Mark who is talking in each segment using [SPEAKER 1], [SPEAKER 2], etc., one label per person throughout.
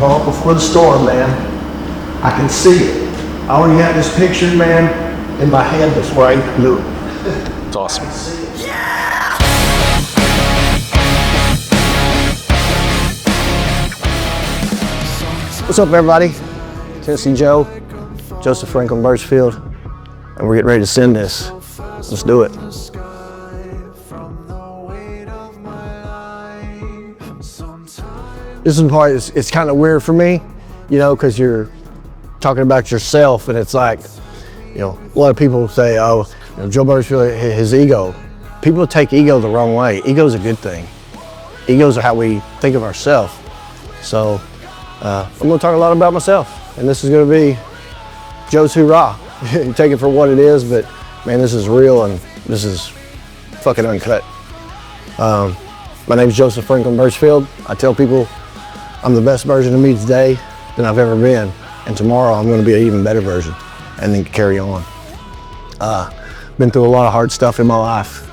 [SPEAKER 1] calm before the storm, man. I can see it. I already had this picture, man, in my head before I even knew it.
[SPEAKER 2] It's awesome.
[SPEAKER 1] What's up, everybody? TennesseeJo, Joseph Franklin Burchfield, and we're getting ready to send this. Let's do it. This is the part, it's kind of weird for me, you know, because you're talking about yourself, and it's like, you know, a lot of people say, oh, you know, Joe Burchfield, his ego. People take ego the wrong way. Ego's a good thing. Egos are how we think of ourselves. So I'm going to talk a lot about myself, and this is going to be Joe's Hoorah. You take it for what it is, but man, this is real, and this is fucking uncut. My name is Joseph Franklin Burchfield. I tell people I'm the best version of me today than I've ever been, and tomorrow I'm going to be an even better version, and then carry on. Been through a lot of hard stuff in my life.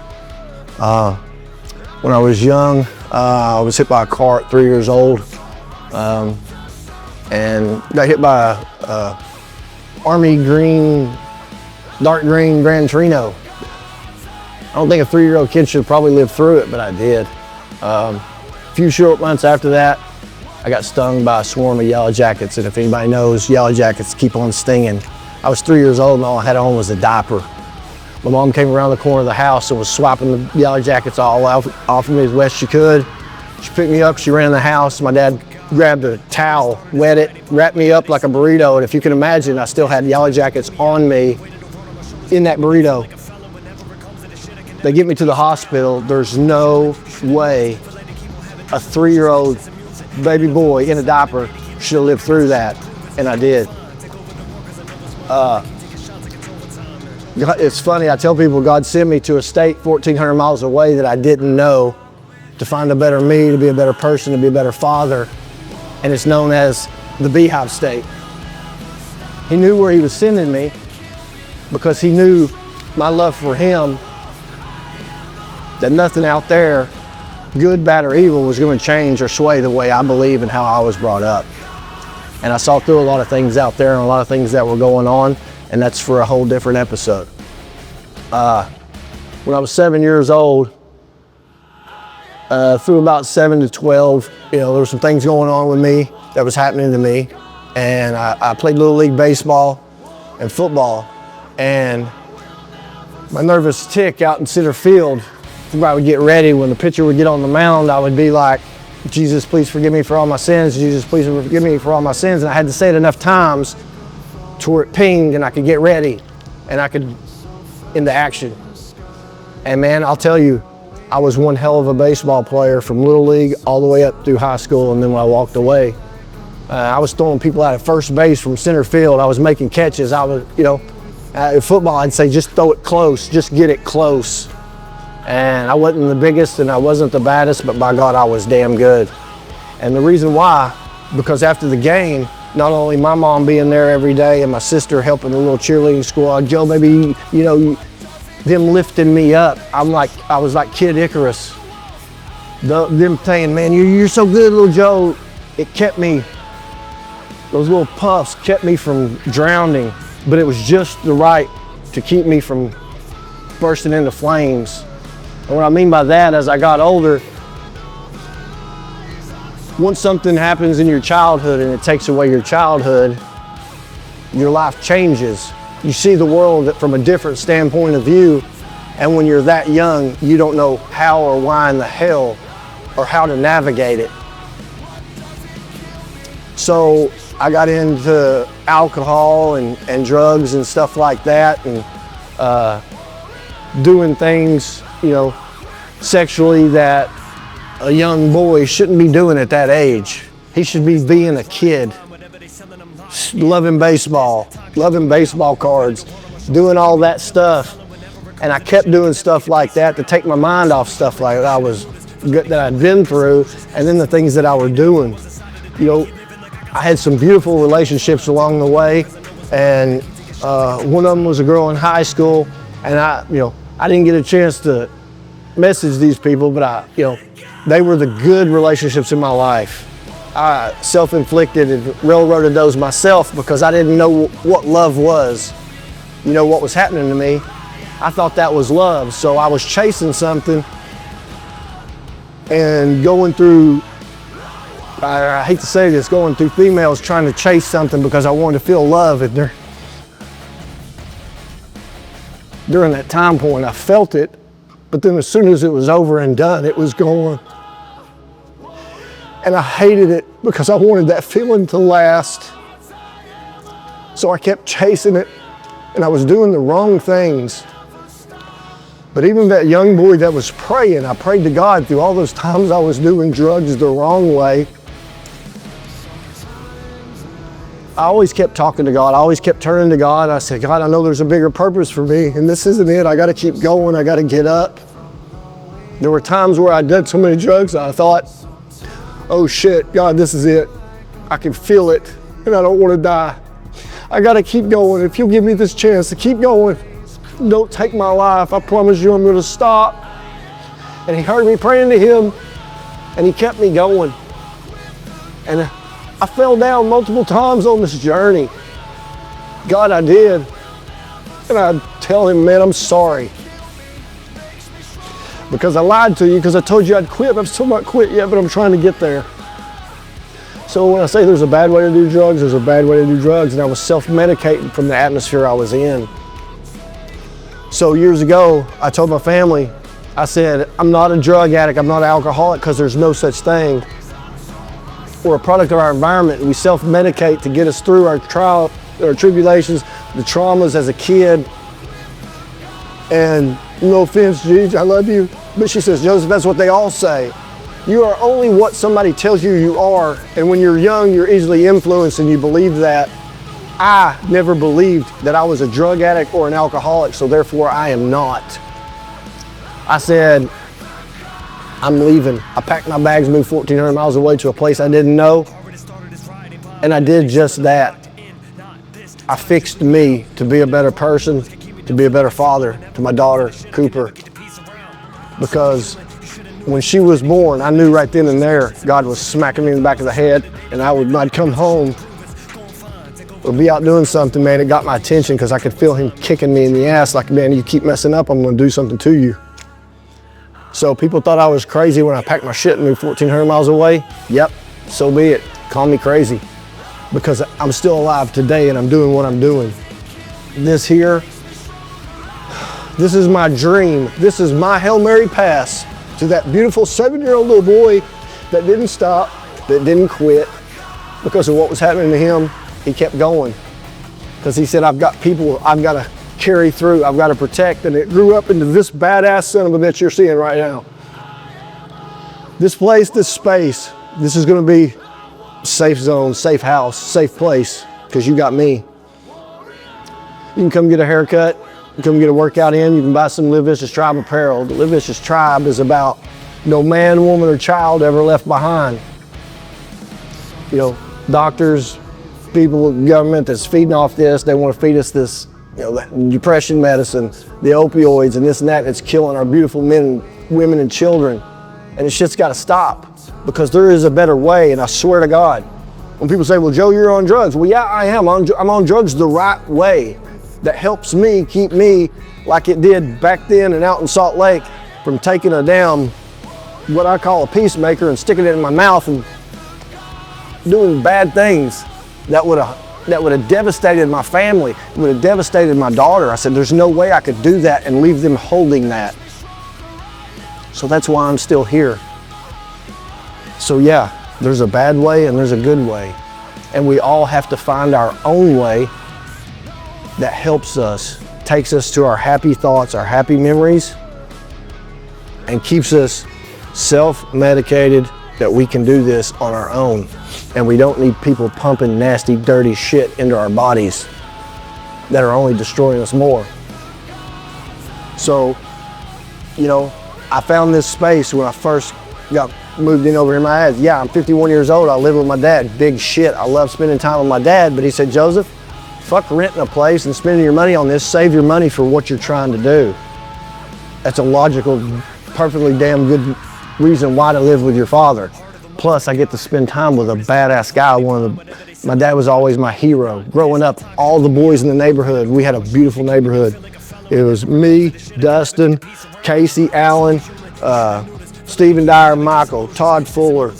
[SPEAKER 1] When I was young, I was hit by a car at 3 years old, and got hit by a army green, dark green Gran Torino. I don't think a 3-year-old kid should probably live through it, but I did. A few short months after that, I got stung by a swarm of yellow jackets, and if anybody knows, yellow jackets keep on stinging. I was 3 years old, and all I had on was a diaper. My mom came around the corner of the house and was swiping the yellow jackets all off of me as best she could. She picked me up, she ran in the house. My dad grabbed a towel, wet it, wrapped me up like a burrito, and if you can imagine, I still had yellow jackets on me in that burrito. They get me to the hospital. There's no way a 3-year-old baby boy in a diaper should have lived through that, and I did. It's funny, I tell people God sent me to a state 1,400 miles away that I didn't know to find a better me, to be a better person, to be a better father, and it's known as the Beehive State. He knew where he was sending me because he knew my love for him, that nothing out there, good, bad, or evil, was going to change or sway the way I believe and how I was brought up. And I saw through a lot of things out there and a lot of things that were going on, and that's for a whole different episode. When I was 7 years old, through about 7 to 12, you know, there were some things going on with me that was happening to me, and I played Little League baseball and football, and my nervous tick out in center field, I would get ready. When the pitcher would get on the mound, I would be like, Jesus, please forgive me for all my sins. Jesus, please forgive me for all my sins. And I had to say it enough times to where it pinged and I could get ready and I could into action. And man, I'll tell you, I was one hell of a baseball player from Little League all the way up through high school. And then when I walked away, I was throwing people out at first base from center field. I was making catches. I was, you know, in football, I'd say just throw it close, just get it close. And I wasn't the biggest and I wasn't the baddest, but by God, I was damn good. And the reason why, because after the game, not only my mom being there every day and my sister helping the little cheerleading squad, Joe, maybe, you know, them lifting me up. I was like Kid Icarus. Them saying, man, you're so good, little Joe. It kept me, those little puffs kept me from drowning, but it was just the right to keep me from bursting into flames. And what I mean by that, as I got older, once something happens in your childhood and it takes away your childhood, your life changes. You see the world from a different standpoint of view, and when you're that young, you don't know how or why in the hell or how to navigate it. So I got into alcohol and drugs and stuff like that, and doing things, you know, sexually that a young boy shouldn't be doing at that age. He should be being a kid, loving baseball cards, doing all that stuff. And I kept doing stuff like that to take my mind off stuff like that I'd been through, and then the things that I were doing. You know, I had some beautiful relationships along the way, and one of them was a girl in high school, and I didn't get a chance to message these people, but they were the good relationships in my life. I self-inflicted and railroaded those myself because I didn't know what love was. You know, what was happening to me. I thought that was love. So I was chasing something and going through, I hate to say this, going through females trying to chase something because I wanted to feel love. And during that time point, I felt it, but then as soon as it was over and done, it was gone. And I hated it because I wanted that feeling to last. So I kept chasing it, and I was doing the wrong things. But even that young boy that was praying, I prayed to God through all those times I was doing drugs the wrong way. I always kept talking to God. I always kept turning to God. I said, God, I know there's a bigger purpose for me, and this isn't it. I got to keep going. I got to get up. There were times where I'd done so many drugs, I thought, oh shit, God, this is it. I can feel it, and I don't want to die. I got to keep going. If you'll give me this chance to keep going, don't take my life. I promise you I'm going to stop. And he heard me praying to him, and he kept me going. And I fell down multiple times on this journey. God, I did. And I tell him, man, I'm sorry. Because I lied to you, because I told you I'd quit. I've still not quit yet, but I'm trying to get there. So when I say there's a bad way to do drugs, there's a bad way to do drugs. And I was self-medicating from the atmosphere I was in. So years ago, I told my family, I said, I'm not a drug addict, I'm not an alcoholic, because there's no such thing. We're a product of our environment, and we self-medicate to get us through our trial, our tribulations, the traumas as a kid. And no offense, Gigi, I love you. But she says, Joseph, that's what they all say. You are only what somebody tells you you are. And when you're young, you're easily influenced and you believe that. I never believed that I was a drug addict or an alcoholic, so therefore I am not. I said, I'm leaving. I packed my bags, moved 1,400 miles away to a place I didn't know, and I did just that. I fixed me to be a better person, to be a better father to my daughter, Cooper, because when she was born, I knew right then and there God was smacking me in the back of the head, and I'd come home or be out doing something, man. It got my attention because I could feel him kicking me in the ass like, man, you keep messing up, I'm going to do something to you. So people thought I was crazy when I packed my shit and moved 1,400 miles away. Yep, so be it. Call me crazy, because I'm still alive today and I'm doing what I'm doing. This here, this is my dream. This is my Hail Mary pass to that beautiful 7-year-old little boy that didn't stop, that didn't quit because of what was happening to him. He kept going because he said, I've got people I've got to carry through, I've got to protect, and it grew up into this badass son of a bitch you're seeing right now. This place, this space, this is going to be safe zone, safe house, safe place, because you got me. You can come get a haircut, you can come get a workout in, you can buy some Live Vicious Tribe apparel. The Live Vicious Tribe is about no man, woman, or child ever left behind. You know, doctors, people, government that's feeding off this, they want to feed us this, you know, depression medicine, the opioids and this and that, and it's killing our beautiful men, women, and children. And this shit's got to stop, because there is a better way, and I swear to God. When people say, well, Joe, you're on drugs. Well, yeah, I am. I'm on drugs the right way that helps me keep me like it did back then and out in Salt Lake, from taking a damn, what I call a peacemaker, and sticking it in my mouth and doing bad things that would have devastated my family, it would have devastated my daughter. I said, there's no way I could do that and leave them holding that. So that's why I'm still here. So yeah, there's a bad way and there's a good way. And we all have to find our own way that helps us, takes us to our happy thoughts, our happy memories, and keeps us self-medicated that we can do this on our own. And we don't need people pumping nasty, dirty shit into our bodies that are only destroying us more. So, you know, I found this space when I first got moved in over here in my ass. Yeah, I'm 51 years old, I live with my dad, big shit. I love spending time with my dad, but he said, Joseph, fuck renting a place and spending your money on this, save your money for what you're trying to do. That's a logical, perfectly damn good reason why to live with your father. Plus, I get to spend time with a badass guy. My dad was always my hero. Growing up, all the boys in the neighborhood, we had a beautiful neighborhood. It was me, Dustin, Casey, Allen, Stephen Dyer, Michael, Todd Fuller.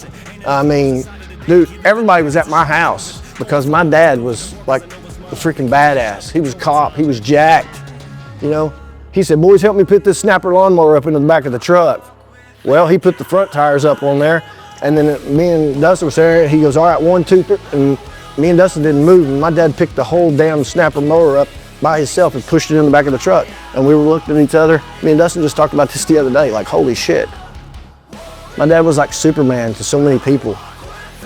[SPEAKER 1] I mean, dude, everybody was at my house because my dad was like a freaking badass. He was a cop, he was jacked, you know? He said, boys, help me put this snapper lawnmower up into the back of the truck. Well, he put the front tires up on there, and then me and Dustin were there. He goes, all right, 1, 2, 3, and me and Dustin didn't move, and my dad picked the whole damn snapper mower up by himself and pushed it in the back of the truck. And we were looking at each other. Me and Dustin just talked about this the other day, like, holy shit. My dad was like Superman to so many people,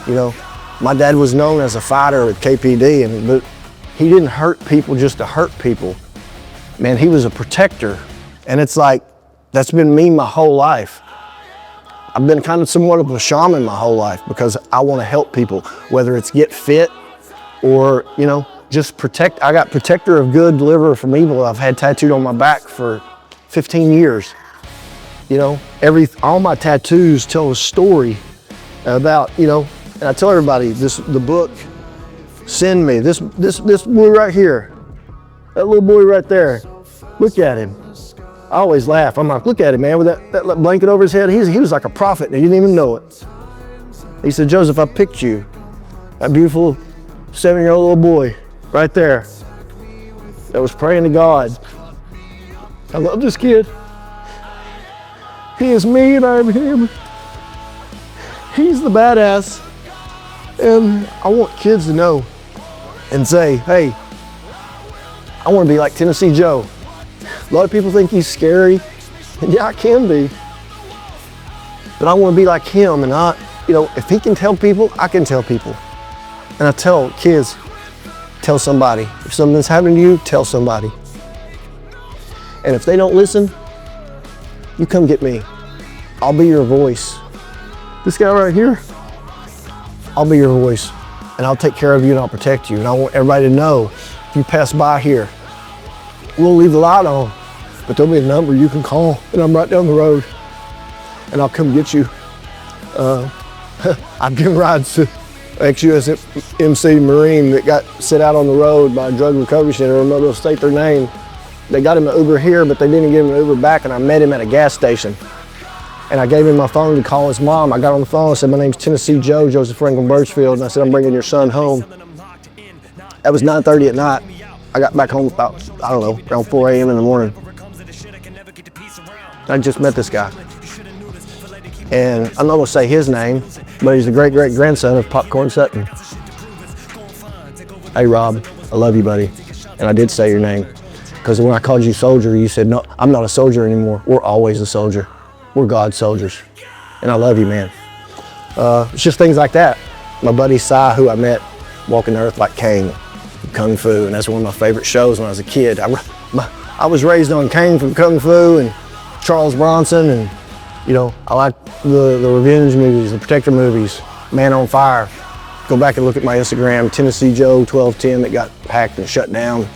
[SPEAKER 1] you know. My dad was known as a fighter at KPD, but he didn't hurt people just to hurt people. Man, he was a protector. And it's like, that's been me my whole life. I've been kind of somewhat of a shaman my whole life because I want to help people, whether it's get fit or, you know, just protect. I got protector of good, deliverer from evil. I've had tattooed on my back for 15 years. You know, all my tattoos tell a story about, you know, and I tell everybody the book, send me, this boy right here, that little boy right there, look at him. I always laugh. I'm like, look at him, man, with that blanket over his head. He was like a prophet, and he didn't even know it. He said, Joseph, I picked you. That beautiful 7-year-old little boy right there that was praying to God. I love this kid. He is me and I am him. He's the badass. And I want kids to know and say, hey, I want to be like Tennessee Joe. A lot of people think he's scary, and yeah, I can be. But I want to be like him, and you know, if he can tell people, I can tell people. And I tell kids, tell somebody. If something's happening to you, tell somebody. And if they don't listen, you come get me. I'll be your voice. This guy right here, I'll be your voice, and I'll take care of you and I'll protect you. And I want everybody to know, if you pass by here, we'll leave the light on, but there'll be a number you can call, and I'm right down the road, and I'll come get you. I've given rides to ex-USMC Marine that got set out on the road by a drug recovery center. I'm not going to state their name. They got him an Uber here, but they didn't give him an Uber back, and I met him at a gas station. And I gave him my phone to call his mom. I got on the phone and said, my name's TennesseeJo, Joseph Franklin Burchfield, and I said, I'm bringing your son home. That was 9:30 at night. I got back home about, I don't know, around 4 a.m. in the morning. I just met this guy. And I'm not gonna say his name, but he's the great-great-grandson of Popcorn Sutton. Hey Rob, I love you, buddy. And I did say your name. Because when I called you soldier, you said, no, I'm not a soldier anymore. We're always a soldier. We're God's soldiers. And I love you, man. It's just things like that. My buddy Cy, who I met walking the earth like Kane, Kung Fu, and that's one of my favorite shows when I was a kid. I was raised on Kane from Kung Fu and Charles Bronson, and you know, I like the revenge movies, the protector movies, Man on Fire. Go back and look at my Instagram, TennesseeJo 1210, that got hacked and shut down.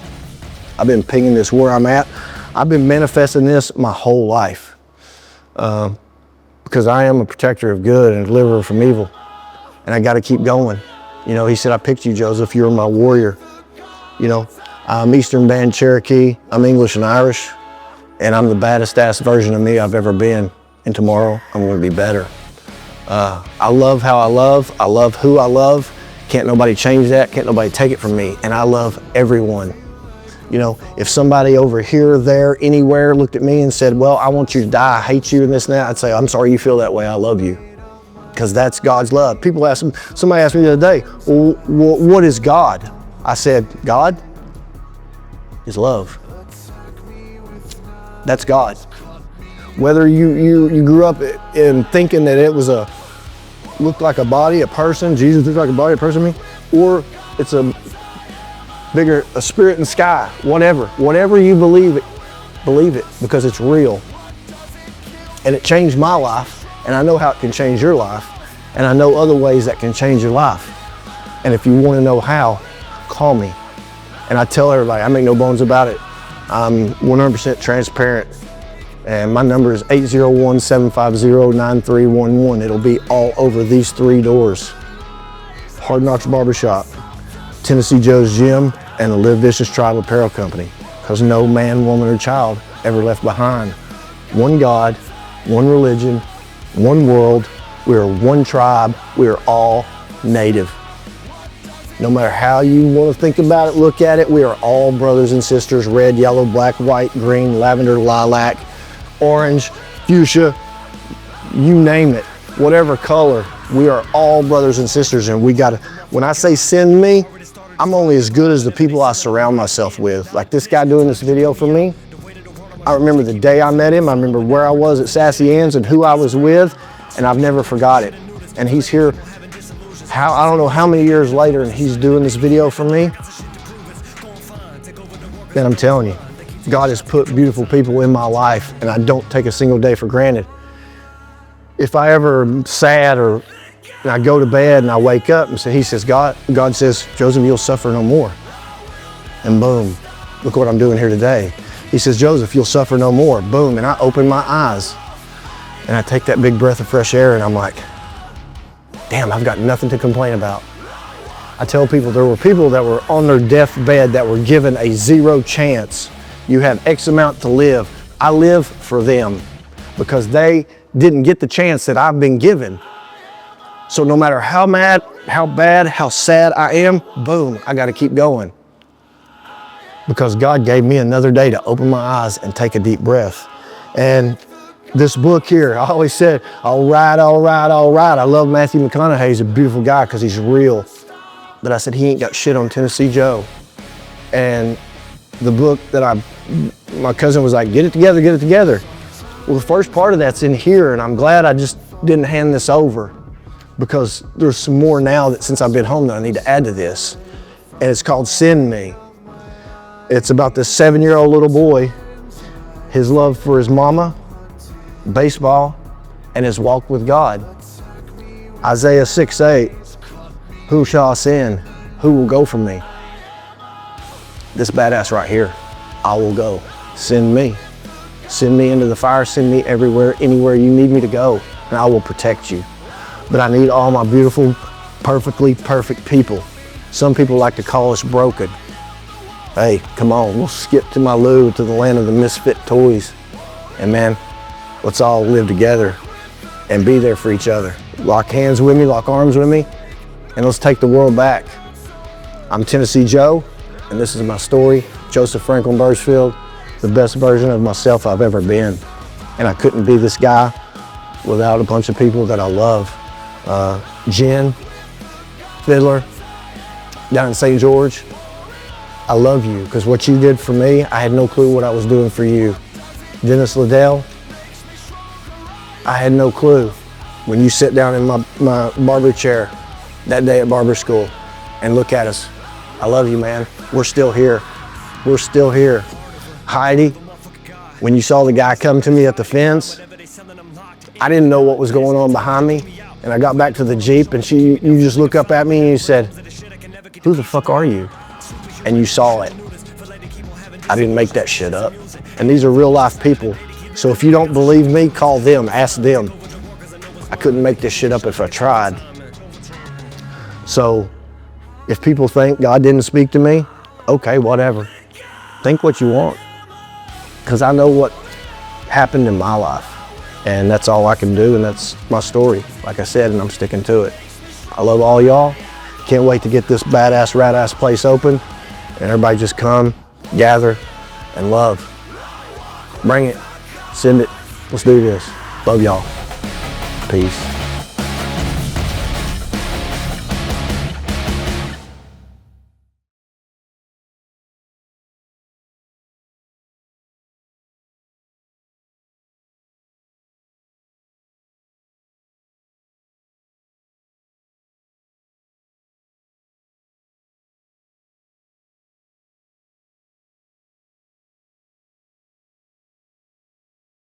[SPEAKER 1] I've been pinging this where I'm at. I've been manifesting this my whole life because I am a protector of good and a deliverer from evil, and I got to keep going. You know, he said, I picked you, Joseph, you're my warrior. You know, I'm Eastern Band Cherokee, I'm English and Irish, and I'm the baddest ass version of me I've ever been. And tomorrow, I'm gonna be better. I love how I love who I love. Can't nobody change that, can't nobody take it from me. And I love everyone. You know, if somebody over here, there, anywhere looked at me and said, well, I want you to die, I hate you and this and that, I'd say, I'm sorry you feel that way, I love you. Because that's God's love. People ask me, somebody asked me the other day, well, what is God? I said, God is love. That's God. Whether you grew up in thinking that it was looked like a body, a person, Jesus looked like a body, a person to me, or it's a spirit in the sky, whatever you believe it because it's real. And it changed my life, and I know how it can change your life, and I know other ways that can change your life. And if you want to know how, call me. And I tell everybody, I make no bones about it. I'm 100% transparent. And my number is 801-750-9311. It'll be all over these 3 doors. Hard Knox Barbershop, TennesseeJo's Gym, and the Live Vicious Tribe Apparel Company. Because no man, woman, or child ever left behind. One God, one religion, one world. We are one tribe. We are all native. No matter how you want to think about it, look at it, we are all brothers and sisters. Red, yellow, black, white, green, lavender, lilac, orange, fuchsia, you name it, whatever color, we are all brothers and sisters. And we gotta, when I say send me, I'm only as good as the people I surround myself with. Like this guy doing this video for me, I remember the day I met him, I remember where I was at Sassy Ann's and who I was with, and I've never forgot it. And he's here, I don't know how many years later, and he's doing this video for me. Then I'm telling you, God has put beautiful people in my life, and I don't take a single day for granted. If I ever am sad and I go to bed and I wake up and he says, God says, Joseph, you'll suffer no more. And boom, look what I'm doing here today. He says, Joseph, you'll suffer no more. Boom, and I open my eyes and I take that big breath of fresh air and I'm like, damn, I've got nothing to complain about. I tell people there were people that were on their deathbed that were given a 0 chance. You have X amount to live. I live for them because they didn't get the chance that I've been given. So no matter how mad, how bad, how sad I am, boom, I got to keep going. Because God gave me another day to open my eyes and take a deep breath. And this book here, I always said, all right, all right, all right. I love Matthew McConaughey. He's a beautiful guy because he's real. But I said, he ain't got shit on Tennessee Joe. And the book that my cousin was like, get it together, get it together. Well, the first part of that's in here, and I'm glad I just didn't hand this over because there's some more now that since I've been home that I need to add to this. And it's called Send Me. It's about this 7-year-old little boy, his love for his mama, baseball, and his walk with God. Isaiah 6:8, who shall I send? Who will go from me? This badass right here, I will go. Send me. Send me into the fire, send me everywhere, anywhere you need me to go, and I will protect you. But I need all my beautiful, perfectly perfect people. Some people like to call us broken. Hey, come on, we'll skip to my loo, to the land of the misfit toys. And man, let's all live together and be there for each other. Lock hands with me, lock arms with me, and let's take the world back. I'm Tennessee Joe, and this is my story. Joseph Franklin Burchfield, the best version of myself I've ever been. And I couldn't be this guy without a bunch of people that I love. Jen, Fiddler, down in St. George, I love you because what you did for me, I had no clue what I was doing for you. Dennis Liddell, I had no clue when you sit down in my barber chair that day at barber school and look at us. I love you, man. We're still here. We're still here. Heidi, when you saw the guy come to me at the fence, I didn't know what was going on behind me. And I got back to the Jeep and you just look up at me and you said, who the fuck are you? And you saw it. I didn't make that shit up. And these are real life people. So if you don't believe me, call them, ask them. I couldn't make this shit up if I tried. So if people think God didn't speak to me, okay, whatever. Think what you want. Because I know what happened in my life. And that's all I can do, and that's my story, like I said, and I'm sticking to it. I love all y'all. Can't wait to get this badass, rat-ass place open, and everybody just come, gather, and love. Bring it, send it, let's do this. Love y'all. Peace.